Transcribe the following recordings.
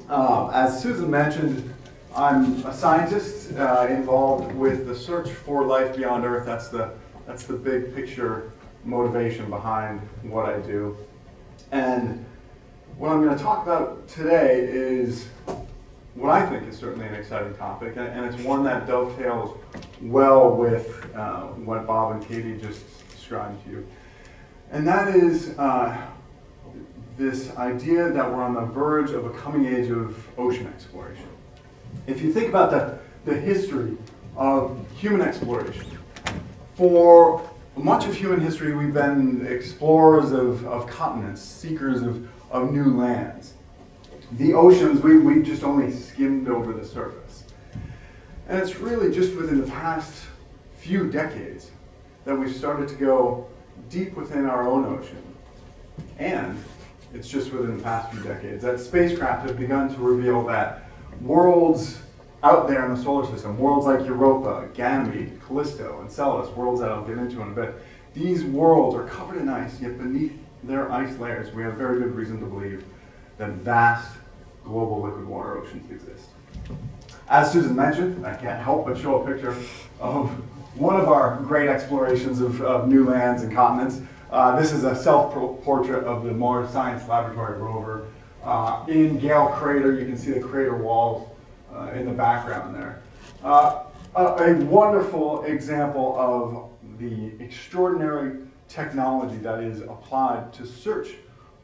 As Susan mentioned, I'm a scientist involved with the search for life beyond Earth. That's the big picture motivation behind what I do. And what I'm going to talk about today is what I think is certainly an exciting topic, and it's one that dovetails well with what Bob and Katie just described to you. And that is this idea that we're on the verge of a coming age of ocean exploration. If you think about the history of human exploration, for much of human history we've been explorers of continents, seekers of new lands. The oceans, we've just only skimmed over the surface. And it's really just within the past few decades that we've started to go deep within our own ocean. And it's just within the past few decades that spacecraft have begun to reveal that worlds out there in the solar system, worlds like Europa, Ganymede, Callisto, Enceladus, worlds that I'll get into in a bit, these worlds are covered in ice, yet beneath their ice layers, we have very good reason to believe that vast global liquid water oceans exist. As Susan mentioned, I can't help but show a picture of one of our great explorations of new lands and continents. This is a self-portrait of the Mars Science Laboratory rover. In Gale Crater, you can see the crater walls in the background there. A wonderful example of the extraordinary technology that is applied to search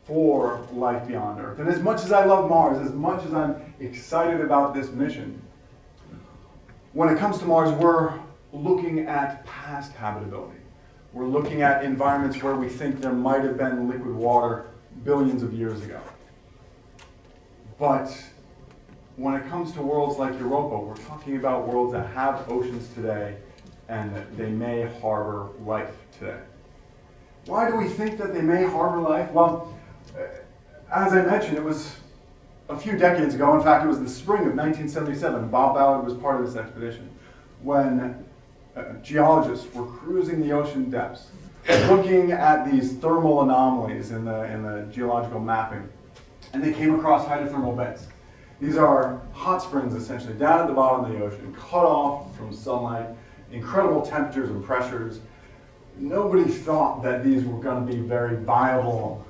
for life beyond Earth. And as much as I love Mars, as much as I'm excited about this mission, when it comes to Mars, we're looking at past habitability. We're looking at environments where we think there might have been liquid water billions of years ago. But when it comes to worlds like Europa, we're talking about worlds that have oceans today and that they may harbor life today. Why do we think that they may harbor life? Well, as I mentioned, it was a few decades ago. In fact, it was the spring of 1977. Bob Ballard was part of this expedition when geologists were cruising the ocean depths, looking at these thermal anomalies in the geological mapping, and they came across hydrothermal vents. These are hot springs, essentially, down at the bottom of the ocean, cut off from sunlight, incredible temperatures and pressures. Nobody thought that these were going to be very viable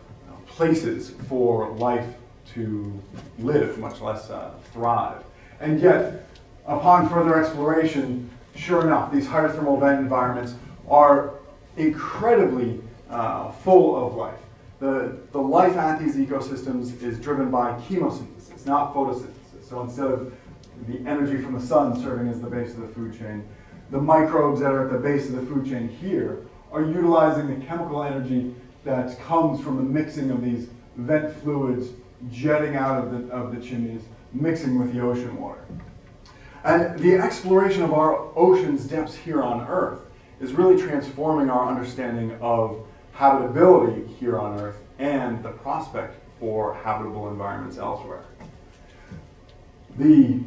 places for life to live, much less thrive. And yet, upon further exploration, sure enough, these hydrothermal vent environments are incredibly full of life. The life at these ecosystems is driven by chemosynthesis, not photosynthesis. So instead of the energy from the sun serving as the base of the food chain, the microbes that are at the base of the food chain here are utilizing the chemical energy that comes from the mixing of these vent fluids jetting out of the chimneys, mixing with the ocean water. And the exploration of our ocean's depths here on Earth is really transforming our understanding of habitability here on Earth and the prospect for habitable environments elsewhere. The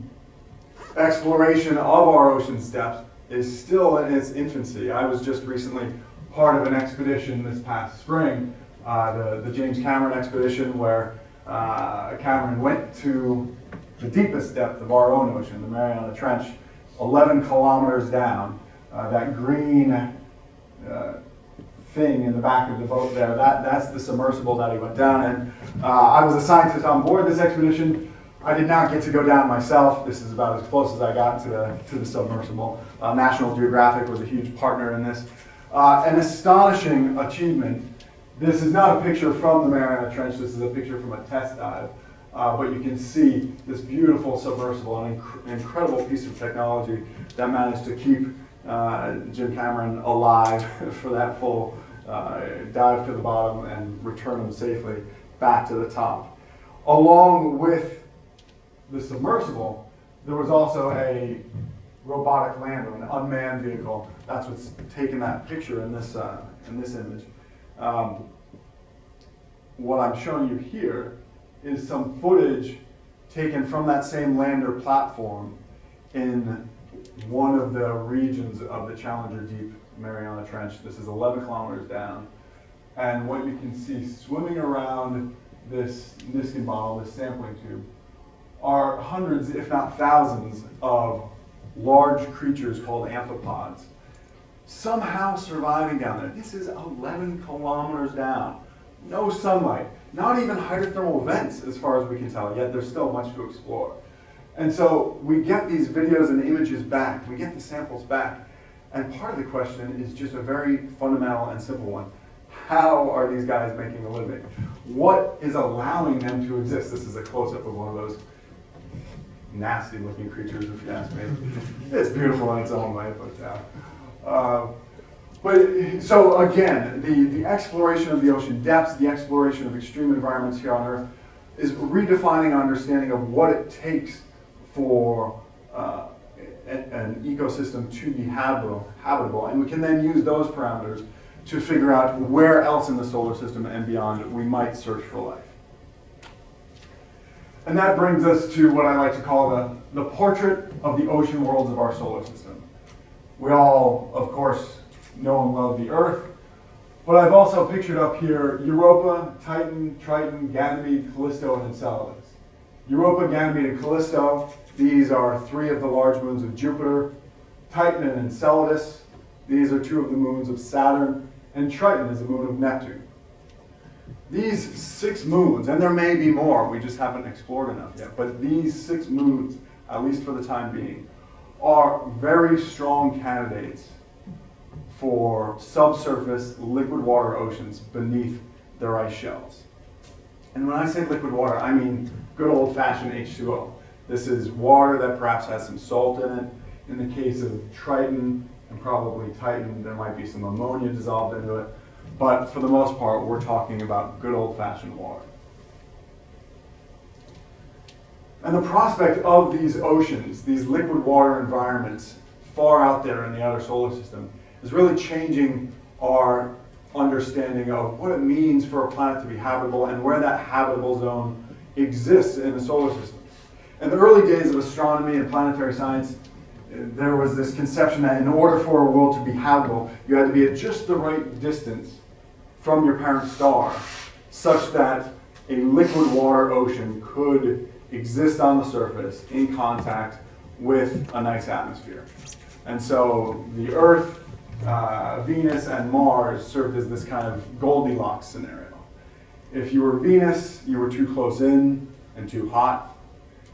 exploration of our ocean's depths is still in its infancy. I was just recently part of an expedition this past spring, the James Cameron expedition, where Cameron went to the deepest depth of our own ocean, the Mariana Trench, 11 kilometers down. That green thing in the back of the boat there, that's the submersible that he went down in. I was a scientist on board this expedition. I did not get to go down myself. This is about as close as I got to the submersible. National Geographic was a huge partner in this. An astonishing achievement. This is not a picture from the Mariana Trench. This is a picture from a test dive. But you can see this beautiful submersible, an incredible piece of technology that managed to keep Jim Cameron alive for that full dive to the bottom and return him safely back to the top. Along with the submersible, there was also a robotic lander, an unmanned vehicle. That's what's taken that picture in this image. What I'm showing you here is some footage taken from that same lander platform in one of the regions of the Challenger Deep Mariana Trench. This is 11 kilometers down. And what you can see swimming around this Niskin bottle, this sampling tube, are hundreds, if not thousands, of large creatures called amphipods somehow surviving down there. This is 11 kilometers down. No sunlight, not even hydrothermal vents as far as we can tell, yet there's still much to explore. And so we get these videos and images back, we get the samples back, and part of the question is just a very fundamental and simple one. How are these guys making a living? What is allowing them to exist? This is a close-up of one of those nasty looking creatures, if you ask me. It's beautiful in its own way, but so again, the exploration of the ocean depths, the exploration of extreme environments here on Earth is redefining our understanding of what it takes for an ecosystem to be habitable, and we can then use those parameters to figure out where else in the solar system and beyond we might search for life. And that brings us to what I like to call the portrait of the ocean worlds of our solar system. We all, of course, know and love the Earth, but I've also pictured up here Europa, Titan, Triton, Ganymede, Callisto, and Enceladus. Europa, Ganymede, and Callisto, these are three of the large moons of Jupiter. Titan and Enceladus, these are two of the moons of Saturn, and Triton is the moon of Neptune. These 6 moons, and there may be more, we just haven't explored enough yet, but these 6 moons, at least for the time being, are very strong candidates for subsurface liquid water oceans beneath their ice shells. And when I say liquid water, I mean good old-fashioned H2O. This is water that perhaps has some salt in it. In the case of Triton and probably Titan, there might be some ammonia dissolved into it. But for the most part, we're talking about good old-fashioned water. And the prospect of these oceans, these liquid water environments far out there in the outer solar system, is really changing our understanding of what it means for a planet to be habitable and where that habitable zone exists in the solar system. In the early days of astronomy and planetary science, there was this conception that in order for a world to be habitable, you had to be at just the right distance from your parent star, such that a liquid water ocean could exist on the surface in contact with a nice atmosphere. And so the Earth, Venus, and Mars served as this kind of Goldilocks scenario. If you were Venus, you were too close in and too hot.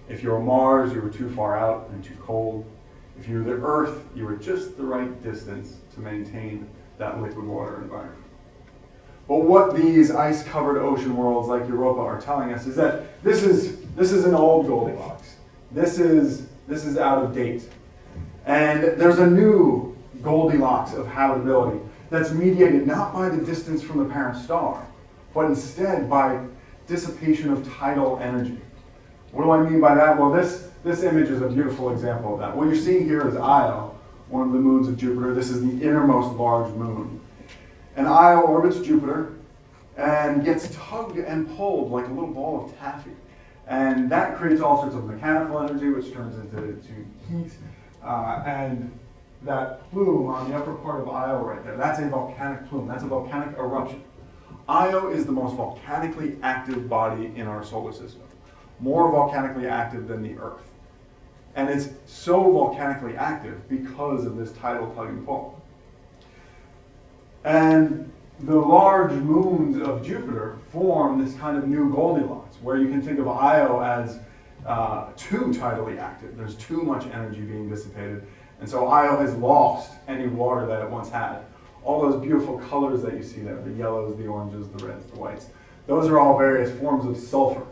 If you were Mars, you were too far out and too cold. If you were the Earth, you were just the right distance to maintain that liquid water environment. But what these ice-covered ocean worlds like Europa are telling us is that this is an old Goldilocks. This is out of date. And there's a new Goldilocks of habitability that's mediated not by the distance from the parent star, but instead by dissipation of tidal energy. What do I mean by that? Well, this image is a beautiful example of that. What you're seeing here is Io, one of the moons of Jupiter. This is the innermost large moon. And Io orbits Jupiter and gets tugged and pulled like a little ball of taffy. And that creates all sorts of mechanical energy, which turns into heat. And that plume on the upper part of Io right there, that's a volcanic plume. That's a volcanic eruption. Io is the most volcanically active body in our solar system, more volcanically active than the Earth. And it's so volcanically active because of this tidal tug and pull. And the large moons of Jupiter form this kind of new Goldilocks, where you can think of Io as too tidally active. There's too much energy being dissipated. And so Io has lost any water that it once had. All those beautiful colors that you see there, the yellows, the oranges, the reds, the whites, those are all various forms of sulfur.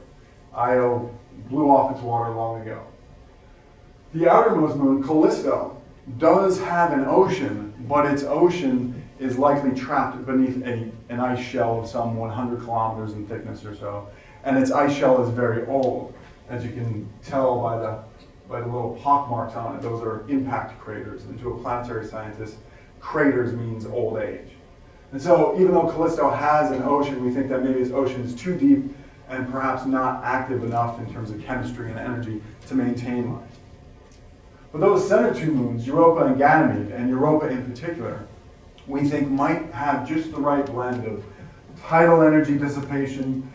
Io blew off its water long ago. The outermost moon, Callisto, does have an ocean, but its ocean is likely trapped beneath an ice shell of some 100 kilometers in thickness or so. And its ice shell is very old. As you can tell by the little pock marks on it, those are impact craters. And to a planetary scientist, craters means old age. And so even though Callisto has an ocean, we think that maybe its ocean is too deep and perhaps not active enough in terms of chemistry and energy to maintain life. But those center two moons, Europa and Ganymede, and Europa in particular, we think might have just the right blend of tidal energy dissipation,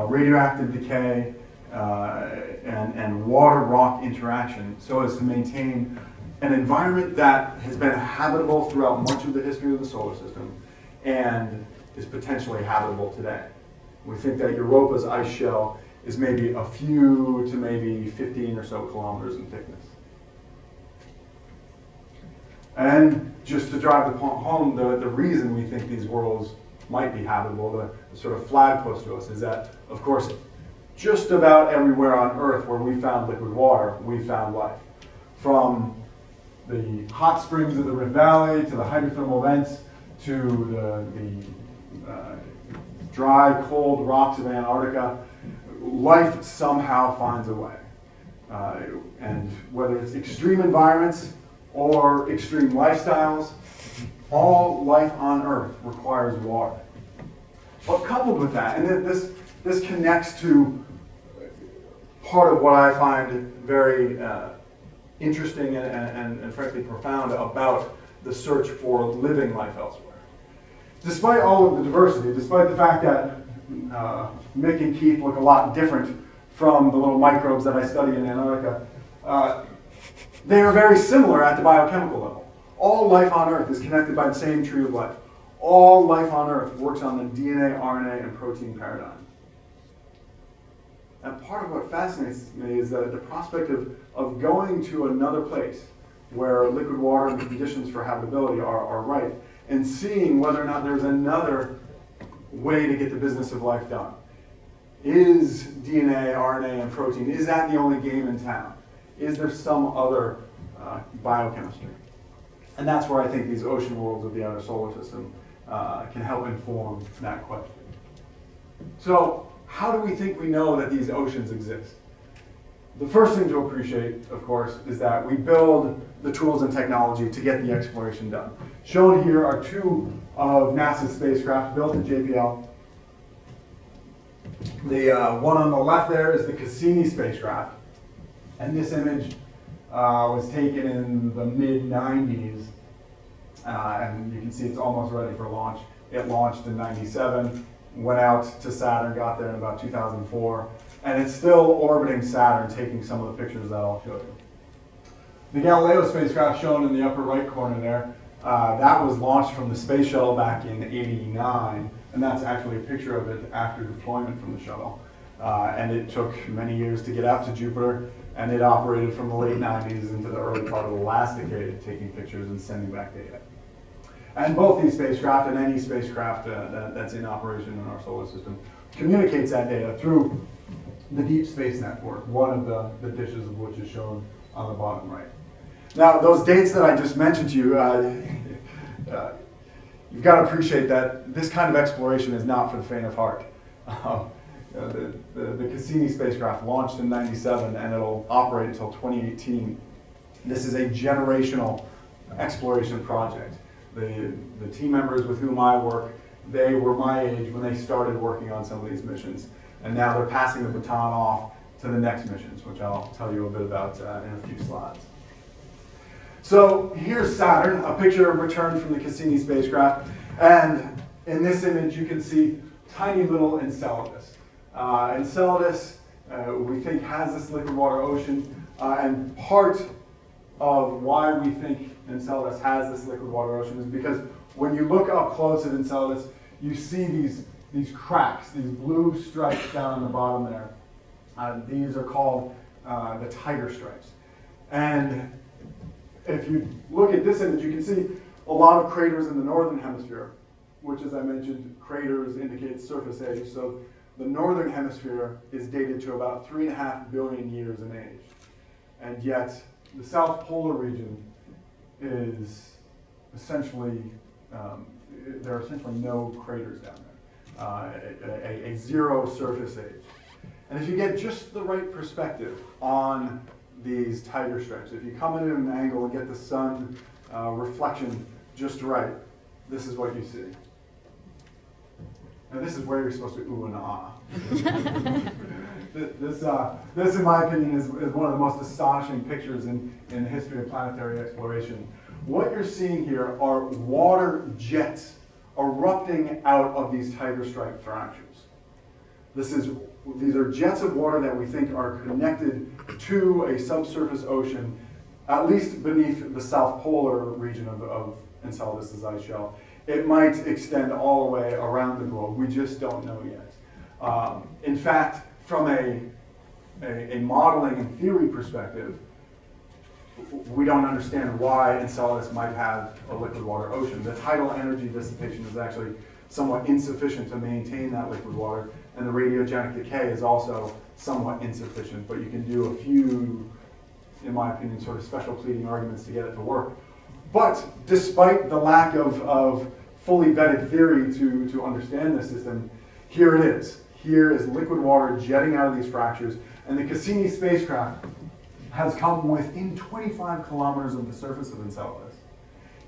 radioactive decay, and water-rock interaction so as to maintain an environment that has been habitable throughout much of the history of the solar system and is potentially habitable today. We think that Europa's ice shell is maybe a few to maybe 15 or so kilometers in thickness. And just to drive the point home, the reason we think these worlds might be habitable, the sort of flag post to us, is that, of course, just about everywhere on Earth where we found liquid water, we found life. From the hot springs of the Rift Valley to the hydrothermal vents to the dry, cold rocks of Antarctica, life somehow finds a way. And whether it's extreme environments or extreme lifestyles, all life on Earth requires water. But coupled with that, and this connects to part of what I find very interesting and frankly profound about the search for living life elsewhere. Despite all of the diversity, despite the fact that Mick and Keith look a lot different from the little microbes that I study in Antarctica, they are very similar at the biochemical level. All life on Earth is connected by the same tree of life. All life on Earth works on the DNA, RNA, and protein paradigm. And part of what fascinates me is that the prospect of going to another place where liquid water and the conditions for habitability are right, and seeing whether or not there's another way to get the business of life done. Is DNA, RNA, and protein, is that the only game in town? Is there some other biochemistry? And that's where I think these ocean worlds of the outer solar system can help inform that question. So, how do we think we know that these oceans exist? The first thing to appreciate, of course, is that we build the tools and technology to get the exploration done. Shown here are two of NASA's spacecraft built at JPL. The one on the left there is the Cassini spacecraft. And this image was taken in the mid-90s. And you can see it's almost ready for launch. It launched in '97, went out to Saturn, got there in about 2004. And it's still orbiting Saturn, taking some of the pictures that I'll show you. The Galileo spacecraft shown in the upper right corner there, that was launched from the space shuttle back in '89, and that's actually a picture of it after deployment from the shuttle. And it took many years to get out to Jupiter, and it operated from the late '90s into the early part of the last decade, taking pictures and sending back data. And both these spacecraft, and any spacecraft that's in operation in our solar system, communicates that data through the Deep Space Network, one of the dishes of which is shown on the bottom right. Now, those dates that I just mentioned to you, you've got to appreciate that this kind of exploration is not for the faint of heart. The Cassini spacecraft launched in '97, and it'll operate until 2018. This is a generational exploration project. The team members with whom I work, they were my age when they started working on some of these missions. And now they're passing the baton off to the next missions, which I'll tell you a bit about in a few slides. So here's Saturn, a picture returned from the Cassini spacecraft. And in this image, you can see tiny little Enceladus. Enceladus, we think, has this liquid water ocean. And part of why we think Enceladus has this liquid water ocean is because when you look up close at Enceladus, you see these cracks, these blue stripes down on the bottom there. These are called the Tiger stripes. And if you look at this image, you can see a lot of craters in the northern hemisphere, which, as I mentioned, craters indicate surface age. So the northern hemisphere is dated to about 3.5 billion years in age. And yet the south polar region is essentially, there are essentially no craters down there. A zero surface age. And if you get just the right perspective on these tiger stripes, if you come in at an angle and get the sun reflection just right, this is what you see. And this is where you're supposed to ooh and ah. This, in my opinion, is one of the most astonishing pictures in the history of planetary exploration. What you're seeing here are water jets erupting out of these tiger stripe fractures. This is These are jets of water that we think are connected to a subsurface ocean, at least beneath the south polar region of Enceladus' ice shell. It might extend all the way around the globe. We just don't know yet. In fact, from a modeling and theory perspective, we don't understand why Enceladus might have a liquid water ocean. The tidal energy dissipation is actually somewhat insufficient to maintain that liquid water, and the radiogenic decay is also somewhat insufficient, but you can do a few, in my opinion, sort of special pleading arguments to get it to work. But despite the lack of fully vetted theory to understand this system, here it is. Here is liquid water jetting out of these fractures, and the Cassini spacecraft has come within 25 kilometers of the surface of Enceladus.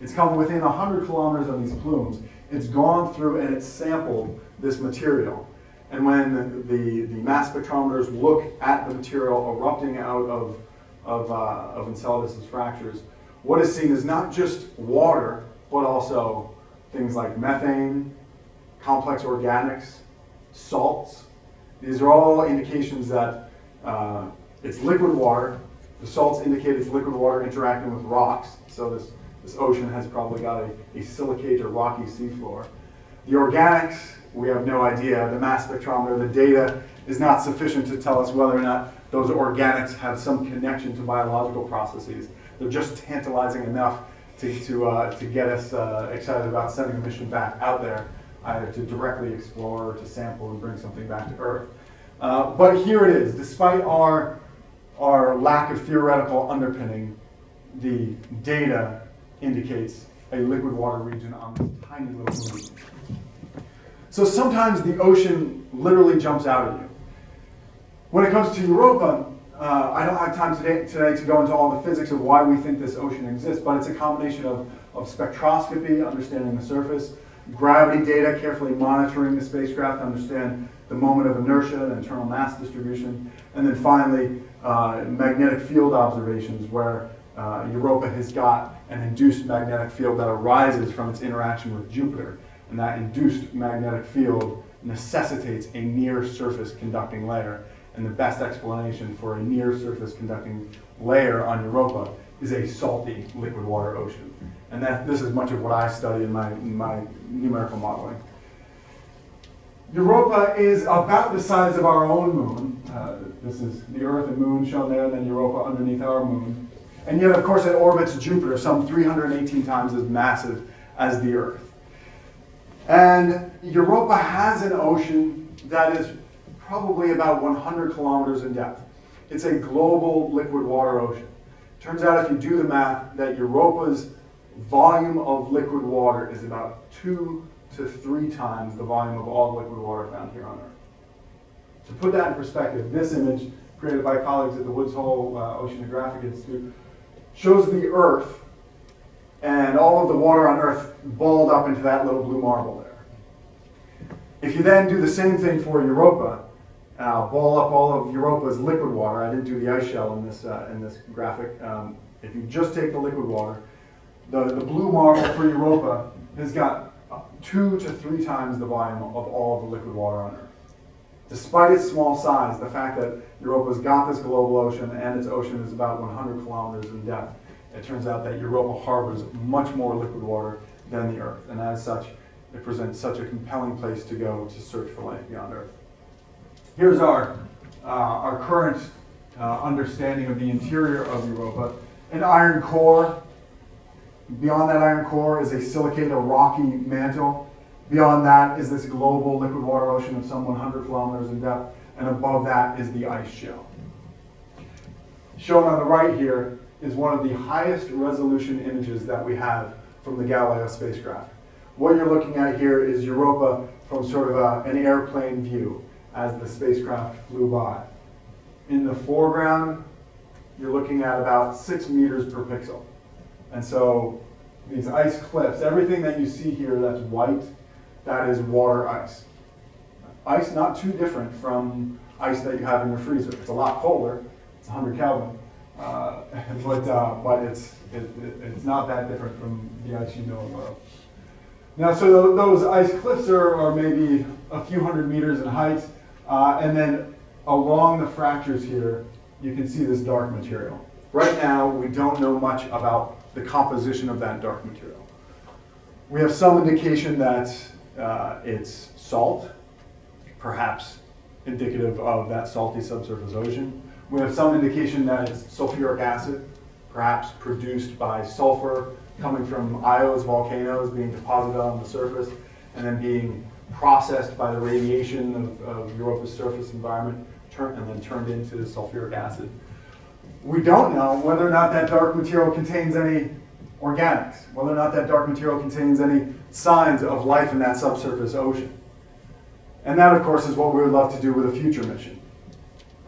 It's come within 100 kilometers of these plumes. It's gone through and it's sampled this material. And when the mass spectrometers look at the material erupting out of Enceladus' fractures, what is seen is not just water, but also things like methane, complex organics, salts. These are all indications that it's liquid water. The salts indicate it's liquid water interacting with rocks, so this ocean has probably got a silicate or rocky seafloor. The organics, we have no idea. The mass spectrometer, the data is not sufficient to tell us whether or not those organics have some connection to biological processes. They're just tantalizing enough to get us excited about sending a mission back out there, either to directly explore or to sample and bring something back to Earth. But here it is. Despite our lack of theoretical underpinning, the data indicates a liquid water region on this tiny little moon. So sometimes the ocean literally jumps out at you. When it comes to Europa, I don't have time today to go into all the physics of why we think this ocean exists, but it's a combination of spectroscopy, understanding the surface, gravity data, carefully monitoring the spacecraft to understand the moment of inertia and internal mass distribution, and then finally magnetic field observations where Europa has got an induced magnetic field that arises from its interaction with Jupiter. And that induced magnetic field necessitates a near-surface conducting layer. And the best explanation for a near-surface conducting layer on Europa is a salty liquid water ocean. And this is much of what I study in my numerical modeling. Europa is about the size of our own moon. This is the Earth and moon shown there, and then Europa underneath our moon. And yet, of course, it orbits Jupiter, some 318 times as massive as the Earth. And Europa has an ocean that is probably about 100 kilometers in depth. It's a global liquid water ocean. Turns out, if you do the math, that Europa's volume of liquid water is about 2 to 3 times the volume of all liquid water found here on Earth. To put that in perspective, this image, created by colleagues at the Woods Hole Oceanographic Institute, shows the Earth and all of the water on Earth balled up into that little blue marble there. If you then do the same thing for Europa, ball up all of Europa's liquid water, I didn't do the ice shell in this graphic, if you just take the liquid water, the blue marble for Europa has got 2 to 3 times the volume of all of the liquid water on Earth. Despite its small size, the fact that Europa's got this global ocean and its ocean is about 100 kilometers in depth, it turns out that Europa harbors much more liquid water than the Earth, and as such, it presents such a compelling place to go to search for life beyond Earth. Here's our current understanding of the interior of Europa. An iron core. Beyond that iron core is a silicate, a rocky mantle. Beyond that is this global liquid water ocean of some 100 kilometers in depth, and above that is the ice shell. Shown on the right here is one of the highest resolution images that we have from the Galileo spacecraft. What you're looking at here is Europa from sort of an airplane view as the spacecraft flew by. In the foreground, you're looking at about 6 meters per pixel. And so these ice cliffs, everything that you see here that's white, that is water ice. Ice not too different from ice that you have in your freezer. It's a lot colder, it's 100 Kelvin, but it's not that different from the ice you know of. Now, so those ice cliffs are maybe a few hundred meters in height. And then along the fractures here, you can see this dark material. Right now, we don't know much about the composition of that dark material. We have some indication that it's salt, perhaps indicative of that salty subsurface ocean. We have some indication that it's sulfuric acid, perhaps produced by sulfur coming from Io's volcanoes being deposited on the surface and then being processed by the radiation of Europa's surface environment and then turned into sulfuric acid. We don't know whether or not that dark material contains any organics, whether or not that dark material contains any signs of life in that subsurface ocean. And that, of course, is what we would love to do with a future mission.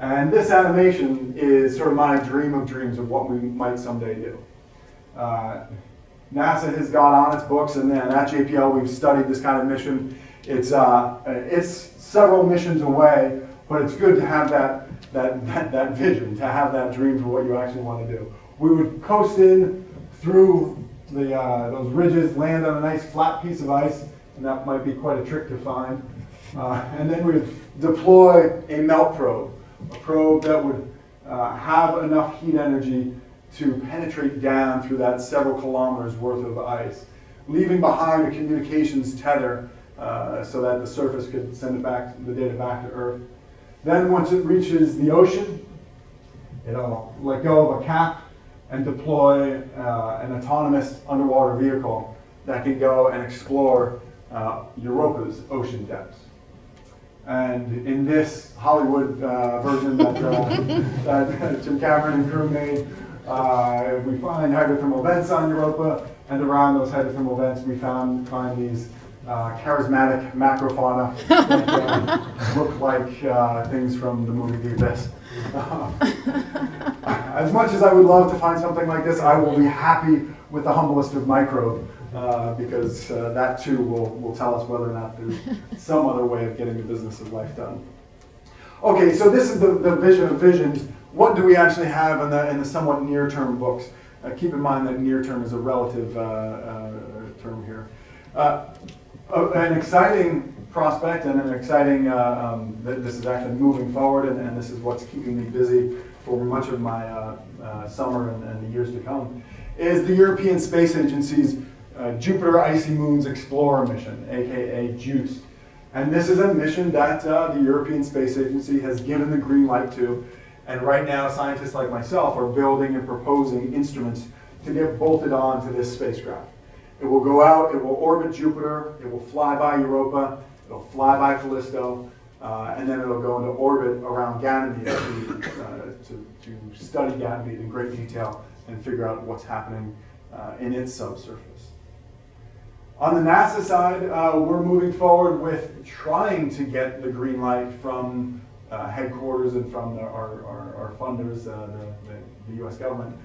And this animation is sort of my dream of dreams of what we might someday do. NASA has got on its books, and then at JPL we've studied this kind of mission. It's several missions away, but it's good to have that vision, to have that dream for what you actually want to do. We would coast in through those ridges, land on a nice flat piece of ice, and that might be quite a trick to find. And then we would deploy a melt probe, a probe that would have enough heat energy to penetrate down through that several kilometers worth of ice, leaving behind a communications tether so that the surface could send the data back to Earth. Then once it reaches the ocean, it'll let go of a cap and deploy an autonomous underwater vehicle that can go and explore Europa's ocean depths. And in this Hollywood version that Jim Cameron and crew made, we find hydrothermal vents on Europa, and around those hydrothermal vents we find these charismatic macrofauna that look like things from the movie The Abyss. As much as I would love to find something like this, I will be happy with the humblest of microbe, because that too will tell us whether or not there's some other way of getting the business of life done. Okay, so this is the vision of visions. What do we actually have in the somewhat near-term books? Keep in mind that near-term is a relative term here. An exciting prospect and an exciting, this is actually moving forward, and this is what's keeping me busy for much of my summer and the years to come, is the European Space Agency's Jupiter Icy Moons Explorer mission, aka JUICE. And this is a mission that the European Space Agency has given the green light to, and right now scientists like myself are building and proposing instruments to get bolted onto this spacecraft. It will go out, it will orbit Jupiter, it will fly by Europa, it'll fly by Callisto, and then it'll go into orbit around Ganymede to study Ganymede in great detail and figure out what's happening in its subsurface. On the NASA side, we're moving forward with trying to get the green light from headquarters and from our funders, the US government,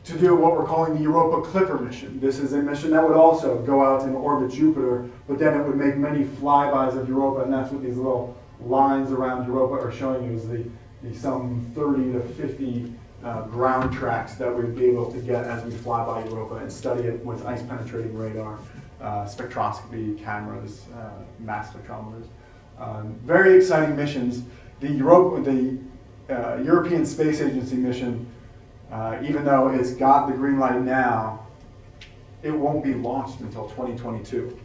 to do what we're calling the Europa Clipper mission. This is a mission that would also go out and orbit Jupiter, but then it would make many flybys of Europa, and that's what these little lines around Europa are showing you, is the some 30 to 50 ground tracks that we'd be able to get as we fly by Europa and study it with ice-penetrating radar, spectroscopy cameras, mass spectrometers. Very exciting missions. The European Space Agency mission, even though it's got the green light now, it won't be launched until 2022.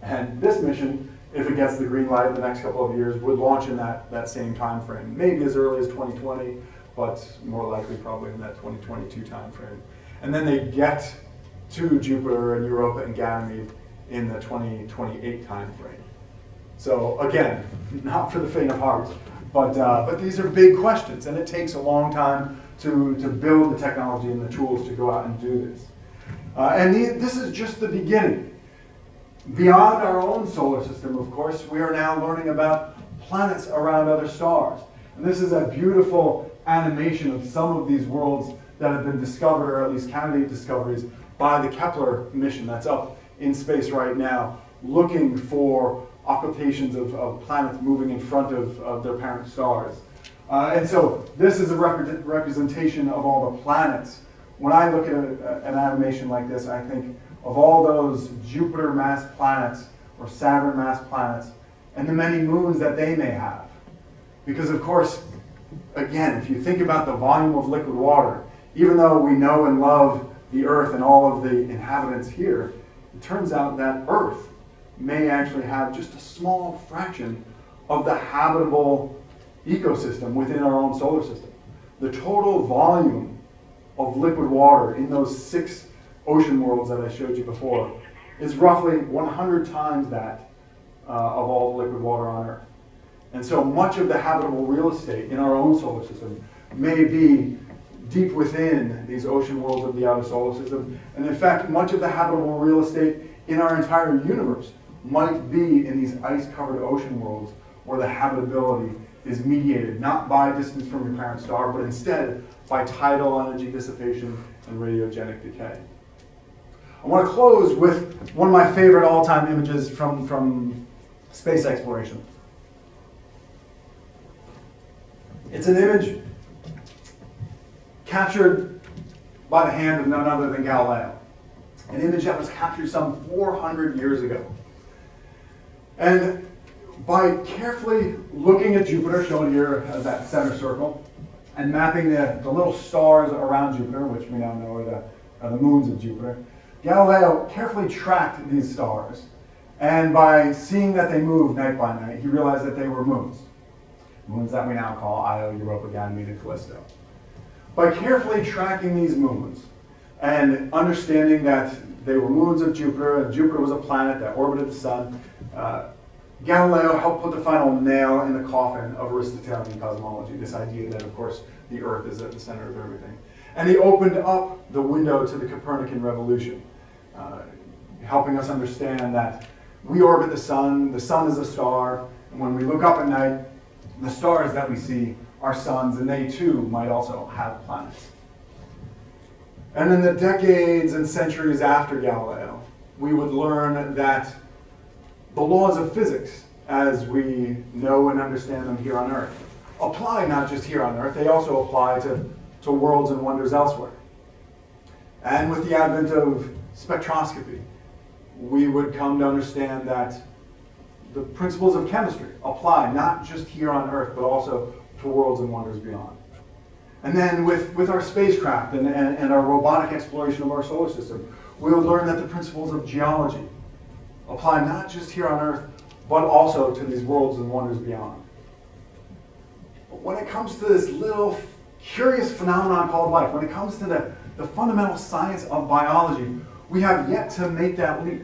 And this mission, if it gets the green light in the next couple of years, would launch in that same time frame. Maybe as early as 2020, but more likely probably in that 2022 time frame. And then they get to Jupiter and Europa and Ganymede in the 2028 time frame. So again, not for the faint of heart, but these are big questions, and it takes a long time to build the technology and the tools to go out and do this. This is just the beginning. Beyond our own solar system, of course, we are now learning about planets around other stars. And this is a beautiful animation of some of these worlds that have been discovered, or at least candidate discoveries, by the Kepler mission that's up in space right now, looking for occultations of planets moving in front of their parent stars. And so this is a representation of all the planets. When I look at an animation like this, I think of all those Jupiter-mass planets or Saturn-mass planets, and the many moons that they may have. Because of course, again, if you think about the volume of liquid water, even though we know and love the Earth and all of the inhabitants here, it turns out that Earth may actually have just a small fraction of the habitable ecosystem within our own solar system. The total volume of liquid water in those 6 ocean worlds that I showed you before is roughly 100 times that of all the liquid water on Earth. And so much of the habitable real estate in our own solar system may be deep within these ocean worlds of the outer solar system. And in fact, much of the habitable real estate in our entire universe might be in these ice-covered ocean worlds where the habitability is mediated not by distance from your parent star, but instead by tidal energy dissipation and radiogenic decay. I want to close with one of my favorite all-time images from space exploration. It's an image captured by the hand of none other than Galileo. An image that was captured some 400 years ago. And by carefully looking at Jupiter, shown here as that center circle, and mapping the little stars around Jupiter, which we now know are the moons of Jupiter, Galileo carefully tracked these stars. And by seeing that they moved night by night, he realized that they were moons. Moons that we now call Io, Europa, Ganymede, and Callisto. By carefully tracking these moons and understanding that they were moons of Jupiter, and Jupiter was a planet that orbited the sun, Galileo helped put the final nail in the coffin of Aristotelian cosmology, this idea that, of course, the Earth is at the center of everything. And he opened up the window to the Copernican revolution, helping us understand that we orbit the sun is a star, and when we look up at night, the stars that we see are suns, and they too might also have planets. And in the decades and centuries after Galileo, we would learn that the laws of physics, as we know and understand them here on Earth, apply not just here on Earth, they also apply to worlds and wonders elsewhere. And with the advent of spectroscopy, we would come to understand that the principles of chemistry apply not just here on Earth, but also to worlds and wonders beyond. And then with our spacecraft and our robotic exploration of our solar system, we'll learn that the principles of geology apply not just here on Earth, but also to these worlds and wonders beyond. But when it comes to this little curious phenomenon called life, when it comes to the fundamental science of biology, we have yet to make that leap.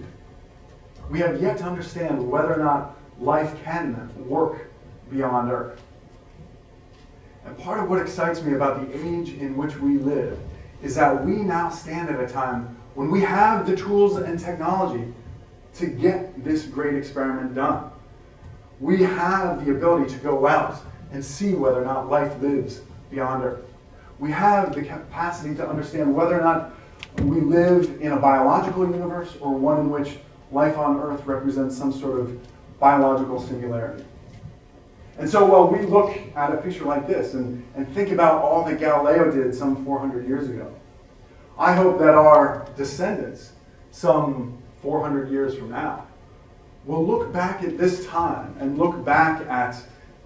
We have yet to understand whether or not life can work beyond Earth. And part of what excites me about the age in which we live is that we now stand at a time when we have the tools and technology to get this great experiment done. We have the ability to go out and see whether or not life lives beyond Earth. We have the capacity to understand whether or not we live in a biological universe or one in which life on Earth represents some sort of biological singularity. And so while we look at a picture like this and think about all that Galileo did some 400 years ago, I hope that our descendants, some 400 years from now, will look back at this time and look back at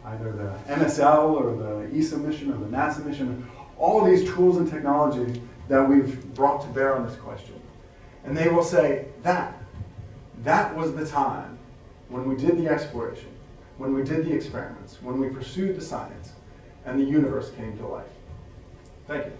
either the MSL or the ESA mission or the NASA mission, all of these tools and technology that we've brought to bear on this question. And they will say, that was the time when we did the exploration, when we did the experiments, when we pursued the science, and the universe came to life. Thank you.